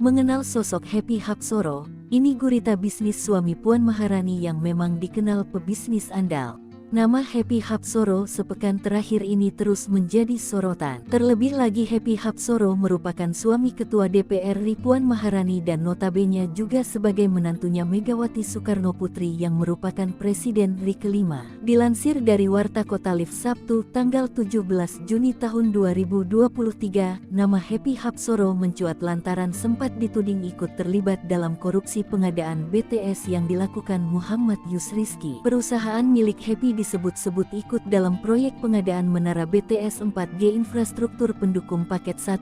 Mengenal sosok Happy Hapsoro, ini gurita bisnis suami Puan Maharani yang memang dikenal pebisnis andal. Nama Happy Hapsoro sepekan terakhir ini terus menjadi sorotan. Terlebih lagi Happy Hapsoro merupakan suami Ketua DPR RI Puan Maharani dan notabene juga sebagai menantunya Megawati Soekarno Putri yang merupakan Presiden RI kelima. Dilansir dari Warta Kota Live Sabtu tanggal 17 Juni tahun 2023, nama Happy Hapsoro mencuat lantaran sempat dituding ikut terlibat dalam korupsi pengadaan BTS yang dilakukan Muhammad Yusrizky. Perusahaan milik Happy disebut-sebut ikut dalam proyek pengadaan menara BTS 4G infrastruktur pendukung paket 1,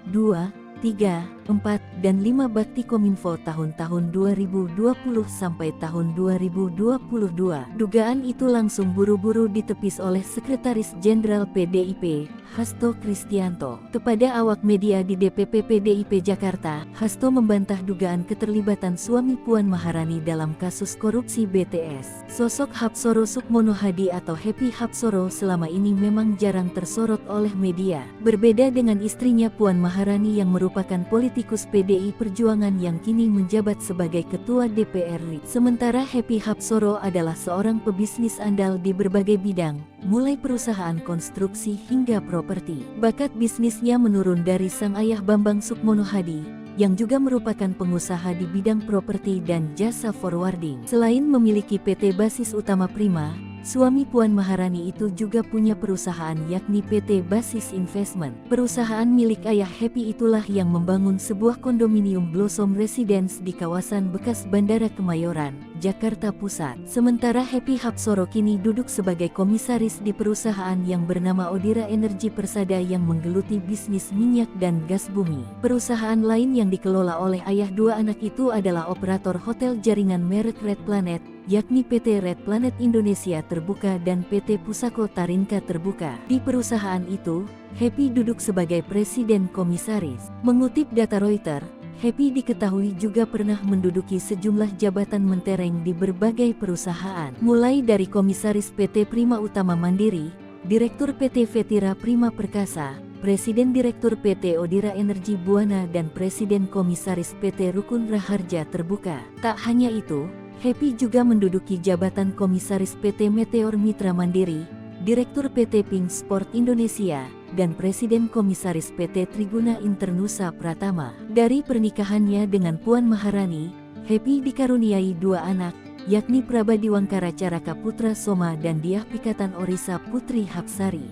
2, 3, 4, dan 5 Baktikominfo tahun-tahun 2020 sampai tahun 2022. Dugaan itu langsung buru-buru ditepis oleh Sekretaris Jenderal PDIP, Hasto Kristianto. Kepada awak media di DPP PDIP Jakarta, Hasto membantah dugaan keterlibatan suami Puan Maharani dalam kasus korupsi BTS. Sosok Hapsoro Sukmono Hadi atau Happy Hapsoro selama ini memang jarang tersorot oleh media. Berbeda dengan istrinya Puan Maharani yang merupakan politikus PDI Perjuangan yang kini menjabat sebagai Ketua DPR RI. Sementara Happy Hapsoro adalah seorang pebisnis andal di berbagai bidang, mulai perusahaan konstruksi hingga properti. Bakat bisnisnya menurun dari sang ayah Bambang Sukmono Hadi, yang juga merupakan pengusaha di bidang properti dan jasa forwarding. Selain memiliki PT Basis Utama Prima, suami Puan Maharani itu juga punya perusahaan yakni PT Basis Investment. Perusahaan milik ayah Happy itulah yang membangun sebuah kondominium Blossom Residence di kawasan bekas Bandara Kemayoran, Jakarta Pusat. Sementara Happy Hapsoro kini duduk sebagai komisaris di perusahaan yang bernama Odira Energi Persada yang menggeluti bisnis minyak dan gas bumi. Perusahaan lain yang dikelola oleh ayah dua anak itu adalah operator hotel jaringan merek Red Planet, yakni PT Red Planet Indonesia Terbuka dan PT Pusako Tarinka Terbuka. Di perusahaan itu, Happy duduk sebagai presiden komisaris. Mengutip data Reuters, Happy diketahui juga pernah menduduki sejumlah jabatan mentereng di berbagai perusahaan, mulai dari komisaris PT Prima Utama Mandiri, Direktur PT Vetira Prima Perkasa, Presiden Direktur PT Odira Energi Buana dan Presiden Komisaris PT Rukun Raharja Terbuka. Tak hanya itu, Happy juga menduduki jabatan Komisaris PT Meteor Mitra Mandiri, Direktur PT Pink Sport Indonesia, dan Presiden Komisaris PT Triguna Internusa Pratama. Dari pernikahannya dengan Puan Maharani, Happy dikaruniai dua anak, yakni Prabadiwangkara Caraka Putra Soma dan Diah Pikatan Orisa Putri Hapsari.